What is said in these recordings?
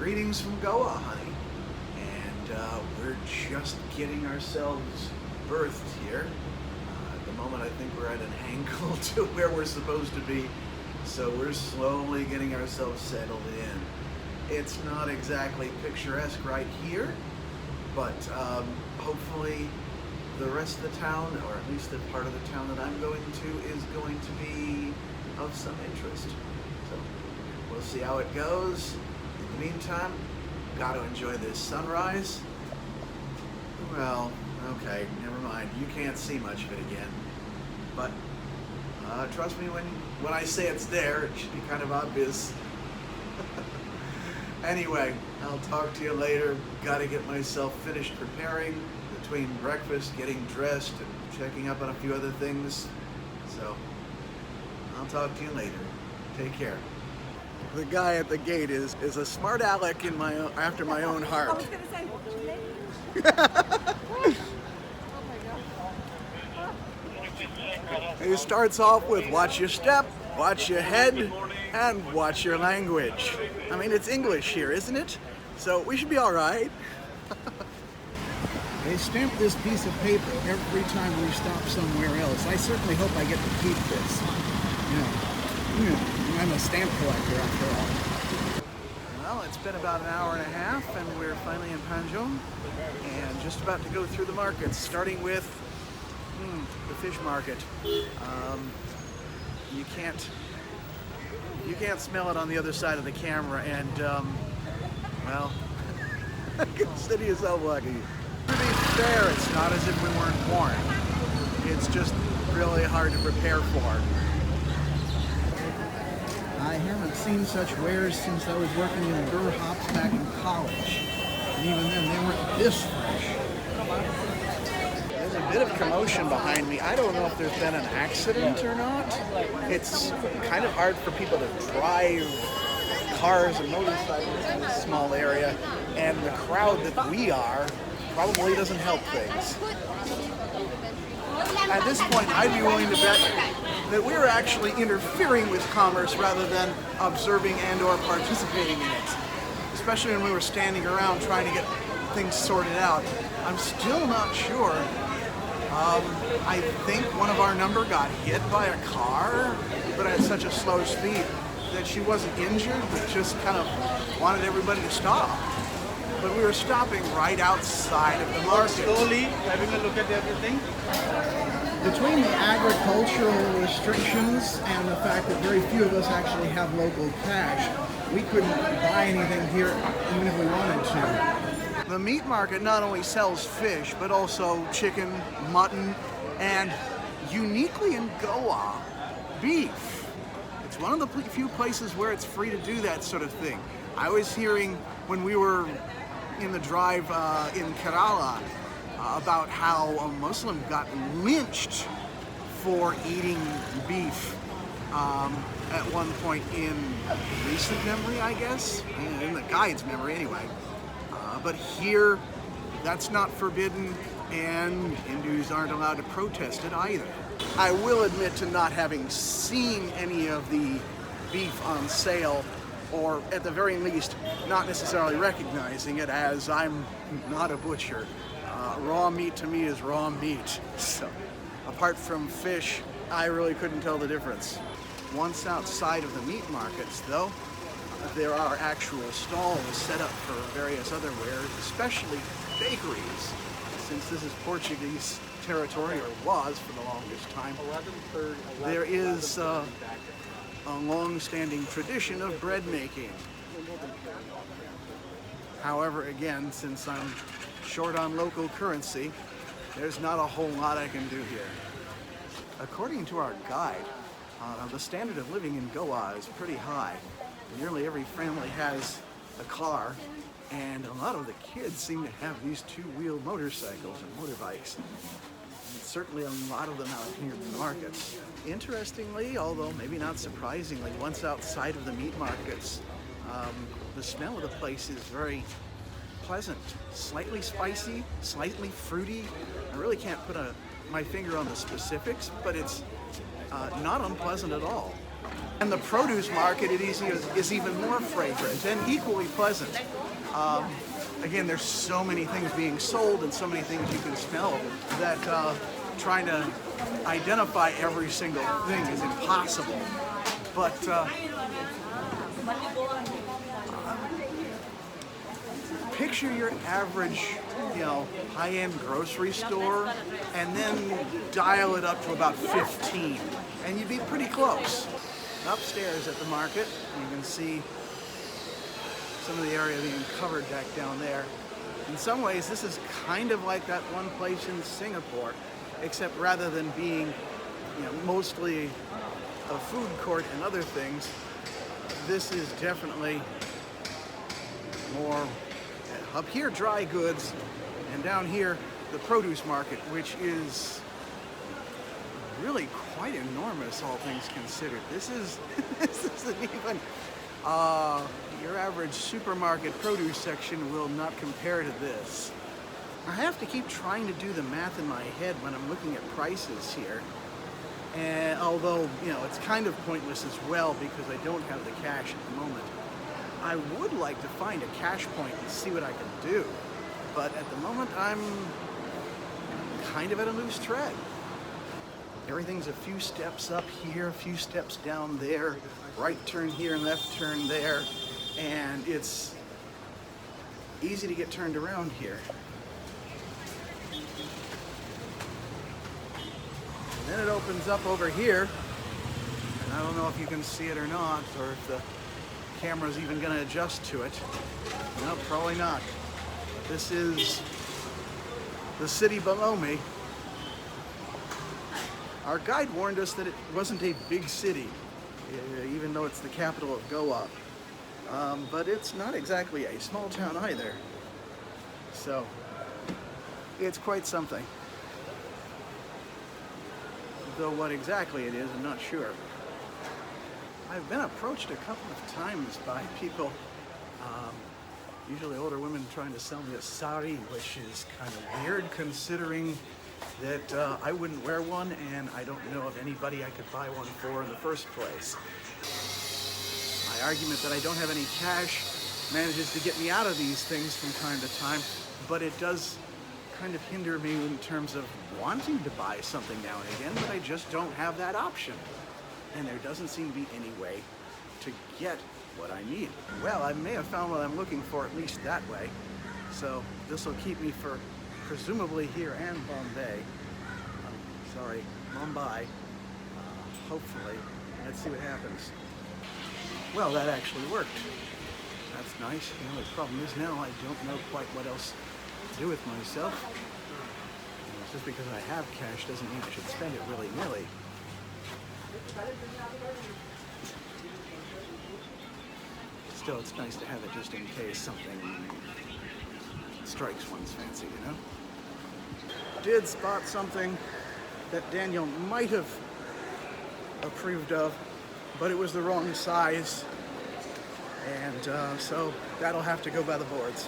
Greetings from Goa, honey. And we're just getting ourselves berthed here. At the moment, I think we're at an angle to where we're supposed to be. So we're slowly getting ourselves settled in. It's not exactly picturesque right here, but hopefully the rest of the town, or at least the part of the town that I'm going to, is going to be of some interest. So we'll see how it goes. In the meantime, got to enjoy this sunrise. Well, okay, never mind. You can't see much of it again. But trust me when I say it's there, it should be kind of obvious. Anyway, I'll talk to you later. Got to get myself finished preparing between breakfast, getting dressed, and checking up on a few other things. So I'll talk to you later. Take care. The guy at the gate is a smart aleck after my own heart. I was going to say, what's your name? He starts off with watch your step, watch your head, and watch your language. I mean, it's English here, isn't it? So we should be all right. They stamp this piece of paper every time we stop somewhere else. I certainly hope I get to keep this. I'm a stamp collector after all. Well, it's been about an hour and a half, and we're finally in Panjim, and just about to go through the markets, starting with the fish market. You can't smell it on the other side of the camera, and well, consider yourself lucky. To be fair, it's not as if we weren't warned. It's just really hard to prepare for. I haven't seen such wares since I was working in Gur hops back in college, and even then they weren't this fresh. There's a bit of commotion behind me. I don't know if there's been an accident or not. It's kind of hard for people to drive cars and motorcycles in this small area, and the crowd that we are probably doesn't help things. At this point, I'd be willing to bet that we're actually interfering with commerce rather than observing and or participating in it. Especially when we were standing around trying to get things sorted out. I'm still not sure. I think one of our number got hit by a car, but at such a slow speed that she wasn't injured, but just kind of wanted everybody to stop. But we were stopping right outside of the market. Slowly having a look at everything. Between the agricultural restrictions and the fact that very few of us actually have local cash, we couldn't buy anything here even if we wanted to. The meat market not only sells fish, but also chicken, mutton, and uniquely in Goa, beef. It's one of the few places where it's free to do that sort of thing. I was hearing when we were in the drive in Kerala about how a Muslim got lynched for eating beef at one point in recent memory, I guess, in the guide's memory anyway. But here, that's not forbidden, and Hindus aren't allowed to protest it either. I will admit to not having seen any of the beef on sale, or at the very least, not necessarily recognizing it, as I'm not a butcher. Raw meat to me is raw meat. So, apart from fish, I really couldn't tell the difference. Once outside of the meat markets, though, there are actual stalls set up for various other wares, especially bakeries, since this is Portuguese territory, or was for the longest time. There is a long-standing tradition of bread making. However, again, since I'm short on local currency, there's not a whole lot I can do here. According to our guide, the standard of living in Goa is pretty high. Nearly every family has a car, and a lot of the kids seem to have these two-wheel motorcycles or motorbikes. And certainly a lot of them out here in the markets. Interestingly, although maybe not surprisingly, once outside of the meat markets, the smell of the place is very pleasant, slightly spicy, slightly fruity. I really can't put my finger on the specifics, but it's not unpleasant at all. And the produce market is even more fragrant and equally pleasant. Again, there's so many things being sold and so many things you can smell that trying to identify every single thing is impossible. But picture your average, high-end grocery store, and then dial it up to about 15, and you'd be pretty close. Upstairs at the market, you can see some of the area being covered back down there. In some ways, this is kind of like that one place in Singapore, except rather than being, mostly a food court and other things, this is definitely more up here dry goods, and down here the produce market, which is really quite enormous, all things considered. This isn't even your average supermarket produce section will not compare to this. I have to keep trying to do the math in my head when I'm looking at prices here. And although, it's kind of pointless as well because I don't have the cash at the moment. I would like to find a cash point and see what I can do. But at the moment, I'm kind of at a loose thread. Everything's a few steps up here, a few steps down there, right turn here and left turn there, and it's easy to get turned around here. And then it opens up over here, and I don't know if you can see it or not, or if the camera's even going to adjust to it. No, probably not. This is the city below me. Our guide warned us that it wasn't a big city, even though it's the capital of Goa. But it's not exactly a small town either. So, it's quite something. Though what exactly it is, I'm not sure. I've been approached a couple of times by people, usually older women, trying to sell me a sari, which is kind of weird considering that I wouldn't wear one, and I don't know of anybody I could buy one for in the first place. My argument that I don't have any cash manages to get me out of these things from time to time, but it does kind of hinder me in terms of wanting to buy something now and again, but I just don't have that option. And there doesn't seem to be any way to get what I need. Well, I may have found what I'm looking for, at least that way. So this will keep me for presumably here and Bombay. Mumbai. Hopefully. Let's see what happens. Well, that actually worked. That's nice. The problem is now I don't know quite what else to do with myself. Just because I have cash doesn't mean I should spend it willy-nilly. Still, it's nice to have it just in case something strikes one's fancy, Did spot something that Daniel might have approved of, but it was the wrong size, and so that'll have to go by the boards.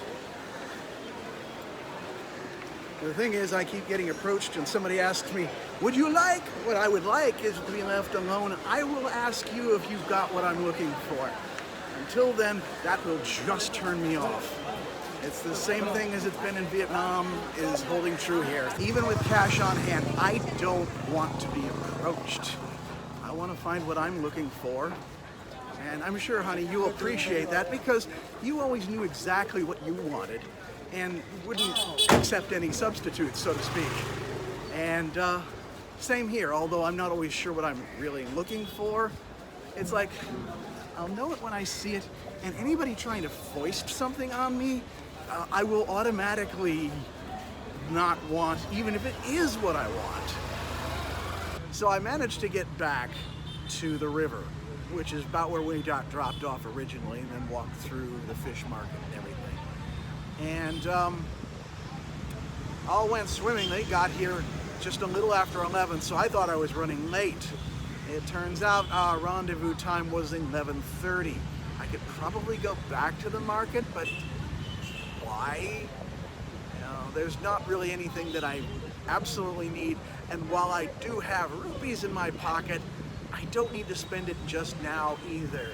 The thing is, I keep getting approached and somebody asks me, would you like? What I would like is to be left alone. I will ask you if you've got what I'm looking for. Until then, that will just turn me off. It's the same thing as it's been in Vietnam is holding true here. Even with cash on hand, I don't want to be approached. I want to find what I'm looking for. And I'm sure, honey, you'll appreciate that because you always knew exactly what you wanted and wouldn't accept any substitutes, so to speak. And same here, although I'm not always sure what I'm really looking for. It's like, I'll know it when I see it, and anybody trying to foist something on me, I will automatically not want, even if it is what I want. So I managed to get back to the river, which is about where we got dropped off originally, and then walked through the fish market and everything. And all went swimmingly, got here just a little after 11, so I thought I was running late. It turns out our rendezvous time was 11:30. I could probably go back to the market, but why? There's not really anything that I absolutely need, and while I do have rupees in my pocket, I don't need to spend it just now either.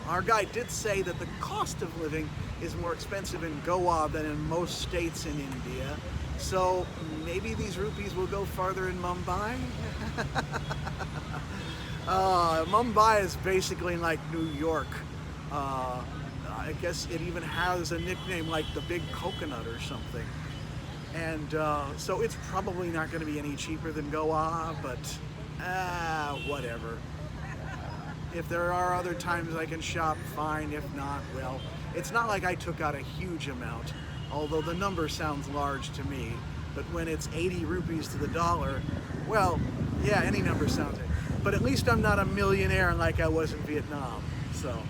Our guy did say that the cost of living is more expensive in Goa than in most states in India. So maybe these rupees will go farther in Mumbai. Mumbai is basically like New York. I guess it even has a nickname like the Big Coconut or something. And so it's probably not going to be any cheaper than Goa, but whatever. If there are other times I can shop, fine. If not, well, it's not like I took out a huge amount, although the number sounds large to me. But when it's 80 rupees to the dollar, well, yeah, any number sounds it. But at least I'm not a millionaire like I was in Vietnam, so.